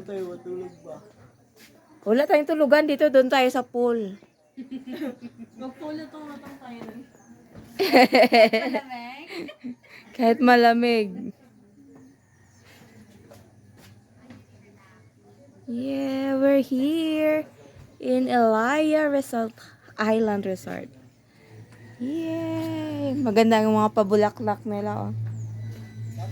tayo matulog ba? Wala tayong tulugan dito, doon tayo sa pool. Mag-pool itong matang tayo. Kahit malamig. Yeah, we're here in Elia Resort, Island Resort. Yay! Maganda ang mga pabulaklak nila, oh.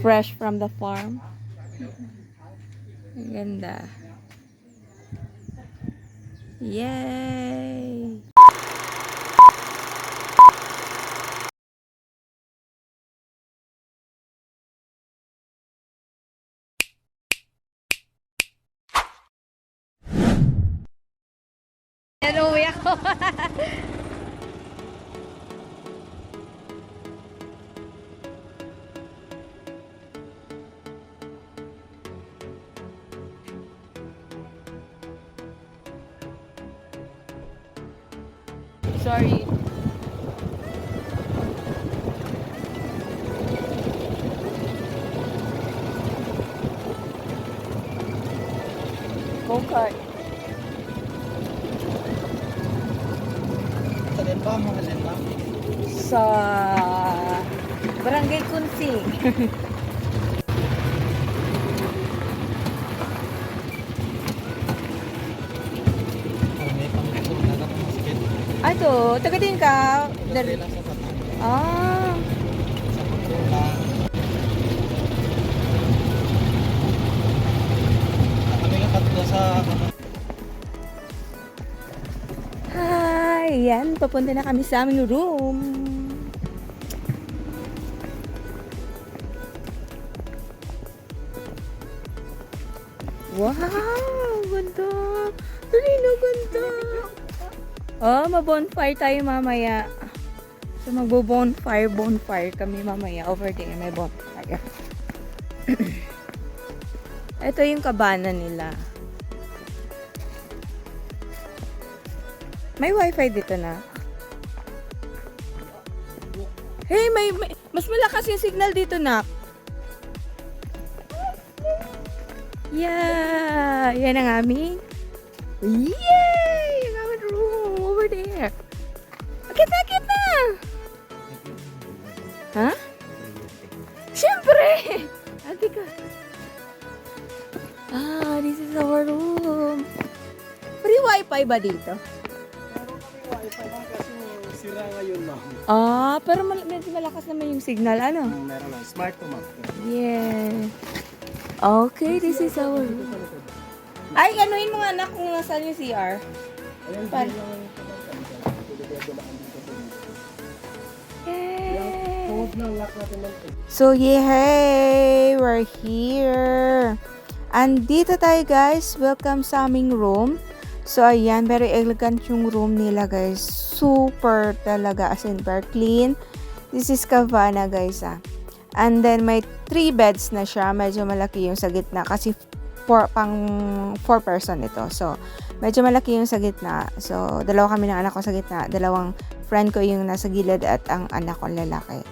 Fresh from the farm. Maganda. Yay! Yan, uwi ako. Sorry. Go-kart. Saan ba? Mga saan ba? Sa Barangay Kunsing. May pang-reso na ka masakit. Ato, taga din ka. Kasi lang sa patan. Ah, Sa pagtulang. Kami nga tatlo sa hi. Yan, papunta na kami sa aming room. Wow, ganda. Dali na, ganda. Oh, ma-bonfire tayo mamaya. So, bonfire kami mamaya. Over there, may bonfire. Ito yung kabana nila. May wifi dito na. Hey, mas malakas yung signal dito na. Yeah! Yan ang aming. Yay! Ang aming room over there. Kita! Ha? Siyempre! Ate ka. Ah, this is our room. Free wifi ba dito? Meron kami wifi lang kasi sira ngayon ma'am. Ah, pero medyo malakas naman yung signal. Ano? Meron lang. Smart to ma'am. Yeah. Okay, this is our room. Ay, anuin mo nga anak kung nasaan yung CR. Ayan, Par- din lang Yay! Huwag na lock natin lang. So, yay! We're here. Andito tayo, guys. Welcome sa aming room. So, ayan. Very elegant yung room nila, guys. Super talaga. As in, very clean. This is Cabana, guys, ah. And then, may 3 beds na siya. Medyo malaki yung sa gitna. Kasi, pang 4 person ito. So, medyo malaki yung sa gitna. So, dalawa kami ng anak ko sa gitna. Dalawang friend ko yung nasa gilid at ang anak ko lalaki.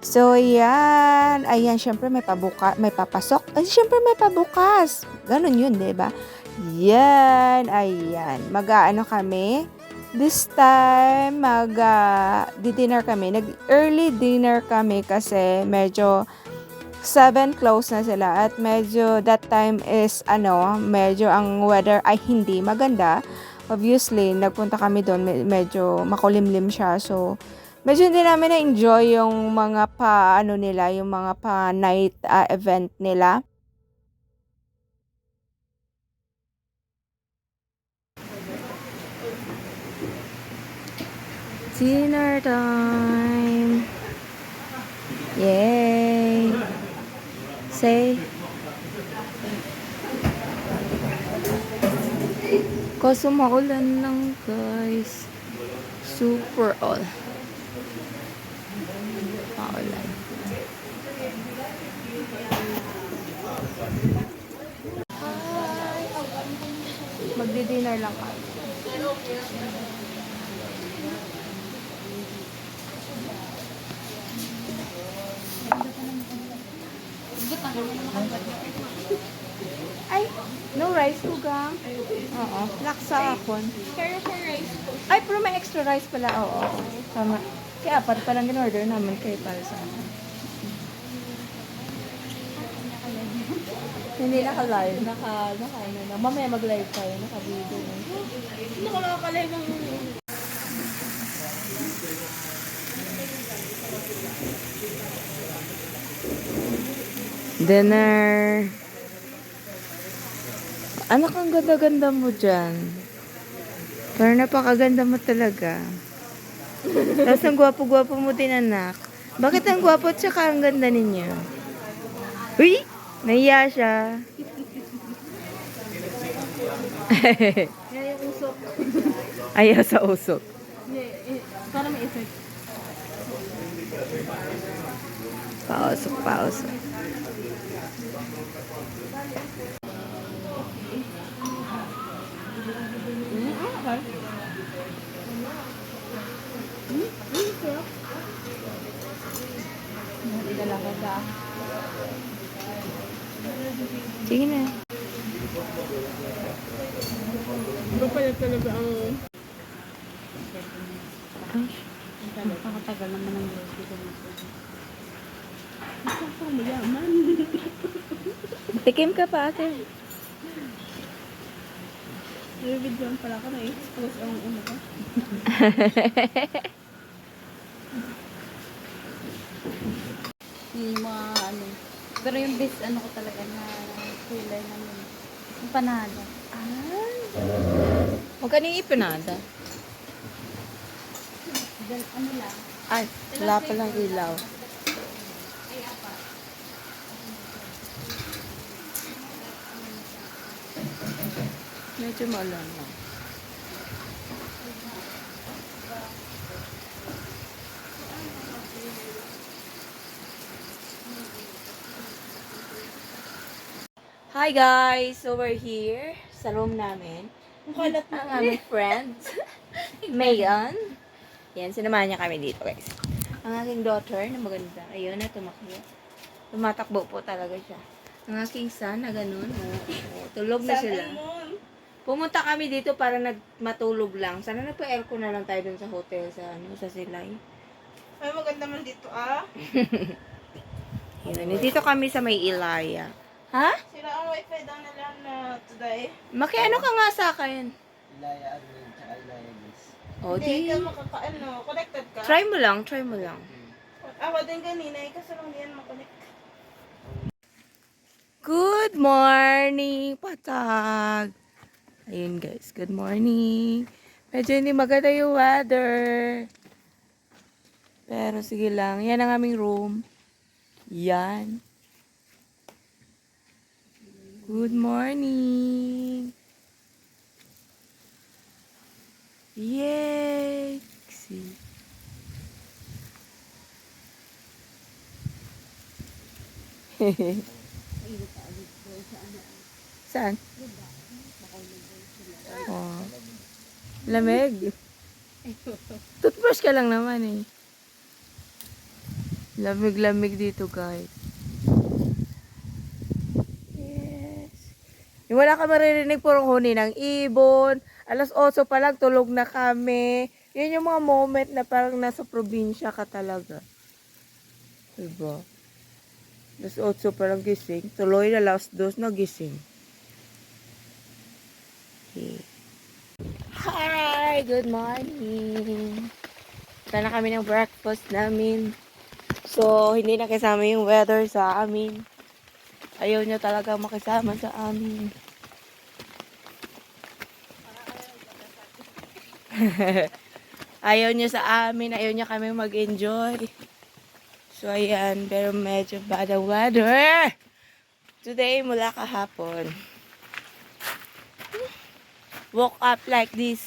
So, ayan. Ayan, syempre may papasok. Ay, syempre may pabukas. Ganon yun, diba? Yan. Ayan. Mag-ano kami. This time, di-dinner kami. Nag-early dinner kami kasi medyo 7 close na sila. At medyo that time is, medyo ang weather ay hindi maganda. Obviously, nagpunta kami doon. Medyo makulimlim siya. So, medyo hindi namin na-enjoy yung mga yung mga pa-night event nila. Dinner time. Yay. Say. Kaso maulan lang, guys. Super all. Maulan. Magdi-dinner lang kami. Ay, No rice ugang? Oo. Laksa akon. Pero for rice po. Ay, pero may extra rice pala. Oo. Tama. Kaya apat pa lang in-order namin kayo para sa akin. Hindi naka-live. Ano na. Mamaya mag-live tayo. Naka-video na. Hindi ko nakaka-live ng Dinner. Anak, ang ganda-ganda mo dyan. Pero napakaganda mo talaga. Tapos ang gwapo-gwapo mo din, anak. Bakit ang gwapo at saka ang ganda ninyo? Uy! Nahiya siya. Kaya yung usok. Ayaw sa usok. Para may effect. Pausok, pausok. Dalaga ka. Sige na. Iba pala talaga ang... Ay, Nakakatagal naman ng Diyos dito nito. Ito mayaman. tikim ka pa, ate. Nabibidyoan pala ka na-expose ang uno ko. Yung mga ano. Pero yung best ano ko talaga na kulay naman. Yung panada. Huwag ka nang ipanada. Then ano lang. Ay, wala palang ilaw. Medyo maulan na. Hi guys! So we're here sa room namin. Ang aming friends, Mayan. Yan, sinamahan niya kami dito guys. Ang aking daughter na maganda. Ayun na, tumakbo. Tumatakbo po talaga siya. Ang aking son na ganun. Tulog na sila. Pumunta kami dito para matulog lang. Sana nagpa-aircon na lang tayo dun sa hotel sa Silay. Ay, maganda man dito, ah. Yun, dito kami sa may Ilaya. Ha? Sira ang wifi daw nila na today. Makiano ka nga sa akin? Ilaya admin tsaka Ilaya guys. O, di. Hindi ka makakaano. Connected ka? Try mo lang, try mo lang. Ako din kanina, kasi lang diyan makonect. Good morning, patag. Ayun guys, good morning. Medyo hindi maganda yung weather. Pero sige lang, yan ang aming room. Yan. Good morning. Yay! See. Saan? Oh. Lamig. Toothbrush ka lang naman eh. Lamig-lamig dito guys. Yes. Yung wala ka maririnig purong huni ng ibon. Alas 8 pa lang tulog na kami. Yun yung mga moment na parang nasa probinsya ka talaga. Diba? Alas 8 pa lang gising. Tuloy na alas 2 na gising. Okay. Hi! Good morning! Ito na kami ng breakfast namin. So, hindi na kasama yung weather sa amin. Ayaw niya talaga makisama sa amin. Ayaw niya sa amin. Ayaw niya kami mag-enjoy. So, ayan. Pero medyo bad ang weather. Today, mula kahapon. Woke up like this.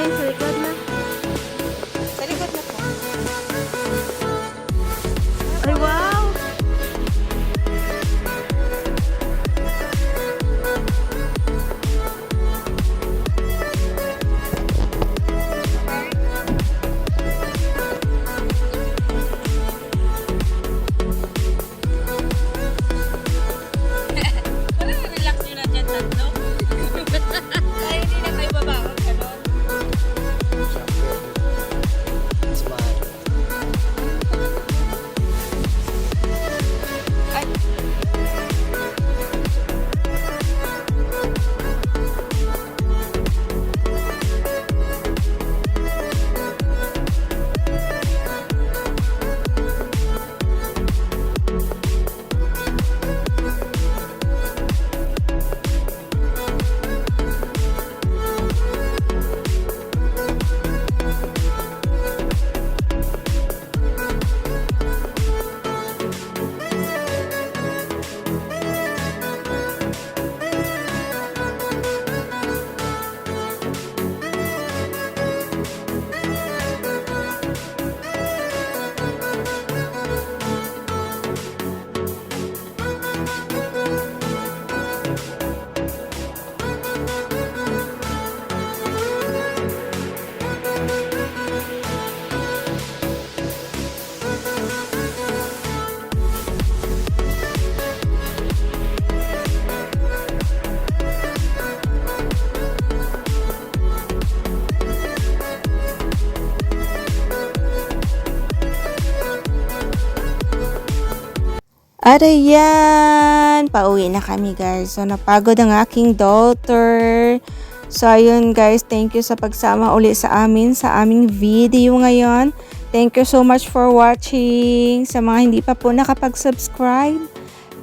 Ay, sa likod na. Sa likod na po. Ay, wow! Relax nyo na dyan, tatlo. Ay, hindi na kayo babangon, gano'n. Smile. At ayan, pauwi na kami guys. So, napagod ang aking daughter. So, ayun guys, thank you sa pagsama uli sa amin, sa aming video ngayon. Thank you so much for watching. Sa mga hindi pa po nakapag-subscribe,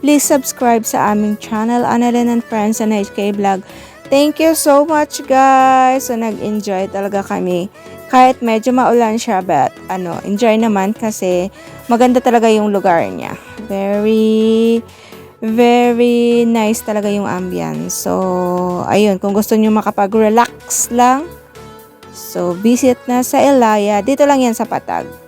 please subscribe sa aming channel, Annalyn and Friends and HK Vlog. Thank you so much guys. So, nag-enjoy talaga kami. Kahit medyo maulan siya, but enjoy naman kasi maganda talaga yung lugar niya. Very, very nice talaga yung ambience. So, ayun, kung gusto niyo makapag-relax lang, so visit na sa Elaya. Dito lang yan sa Patag.